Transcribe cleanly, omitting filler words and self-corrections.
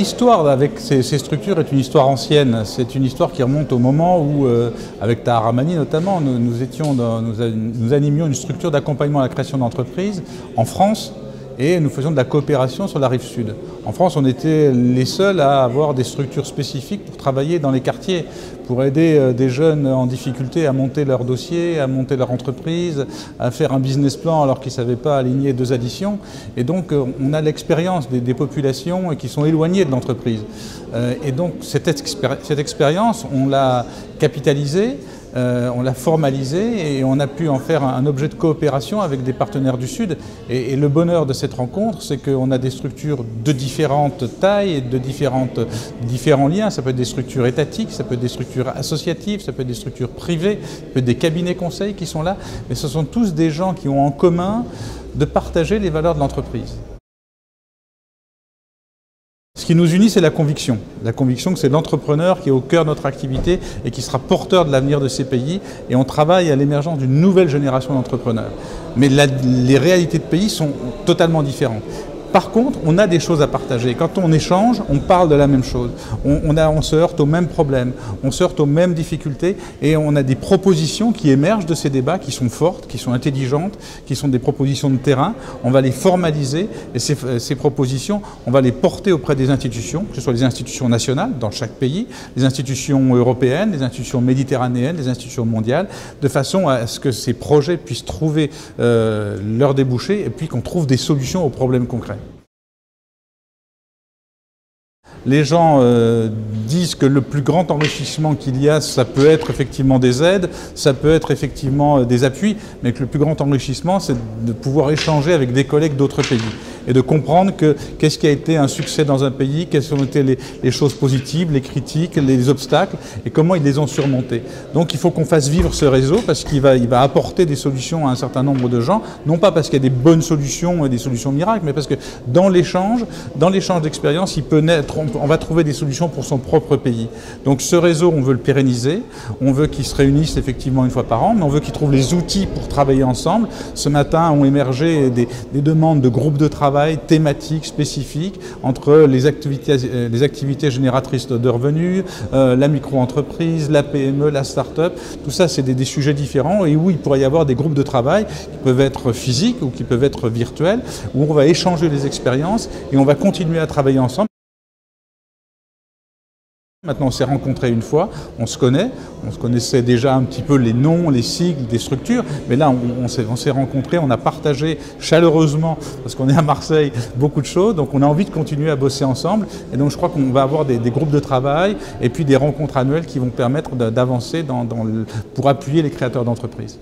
L'histoire avec ces structures est une histoire ancienne. C'est une histoire qui remonte au moment où, avec Tahar Rahmani notamment, nous animions une structure d'accompagnement à la création d'entreprises en France et nous faisions de la coopération sur la rive sud. En France, on était les seuls à avoir des structures spécifiques pour travailler dans les quartiers, pour aider des jeunes en difficulté à monter leur dossier, à monter leur entreprise, à faire un business plan alors qu'ils ne savaient pas aligner deux additions. Et donc, on a l'expérience des populations qui sont éloignées de l'entreprise. Et donc, cette expérience, on l'a capitalisée. On l'a formalisé et on a pu en faire un objet de coopération avec des partenaires du Sud. Et le bonheur de cette rencontre, c'est qu'on a des structures de différentes tailles et de différents liens. Ça peut être des structures étatiques, ça peut être des structures associatives, ça peut être des structures privées, ça peut être des cabinets conseils qui sont là. Mais ce sont tous des gens qui ont en commun de partager les valeurs de l'entreprise. Ce qui nous unit, c'est la conviction. La conviction que c'est l'entrepreneur qui est au cœur de notre activité et qui sera porteur de l'avenir de ces pays. Et on travaille à l'émergence d'une nouvelle génération d'entrepreneurs. Mais les réalités de pays sont totalement différentes. Par contre, on a des choses à partager. Quand on échange, on parle de la même chose. On se heurte aux mêmes problèmes, on se heurte aux mêmes difficultés et on a des propositions qui émergent de ces débats, qui sont fortes, qui sont intelligentes, qui sont des propositions de terrain. On va les formaliser et ces propositions, on va les porter auprès des institutions, que ce soit les institutions nationales dans chaque pays, les institutions européennes, les institutions méditerranéennes, les institutions mondiales, de façon à ce que ces projets puissent trouver leur débouché et puis qu'on trouve des solutions aux problèmes concrets. Les gens disent que le plus grand enrichissement qu'il y a, ça peut être effectivement des aides, ça peut être effectivement des appuis, mais que le plus grand enrichissement, c'est de pouvoir échanger avec des collègues d'autres pays et de comprendre qu'est-ce qui a été un succès dans un pays, quelles ont été les choses positives, les critiques, les obstacles et comment ils les ont surmontés. Donc il faut qu'on fasse vivre ce réseau parce qu'il va apporter des solutions à un certain nombre de gens, non pas parce qu'il y a des bonnes solutions et des solutions miracles, mais parce que dans l'échange d'expériences, il peut naître, on va trouver des solutions pour son propre pays. Donc ce réseau, on veut le pérenniser, on veut qu'il se réunisse effectivement une fois par an, mais on veut qu'il trouve les outils pour travailler ensemble. Ce matin ont émergé des demandes de groupes de travail thématiques, spécifiques, entre les activités génératrices de revenus, la micro-entreprise, la PME, la start-up. Tout ça, c'est des sujets différents et où il pourrait y avoir des groupes de travail qui peuvent être physiques ou qui peuvent être virtuels, où on va échanger les expériences et on va continuer à travailler ensemble. Maintenant, on s'est rencontrés une fois, on se connaissait déjà un petit peu les noms, les sigles des structures, mais là, on s'est rencontrés, on a partagé chaleureusement, parce qu'on est à Marseille, beaucoup de choses, donc on a envie de continuer à bosser ensemble, et donc je crois qu'on va avoir des groupes de travail, et puis des rencontres annuelles qui vont permettre d'avancer pour appuyer les créateurs d'entreprises.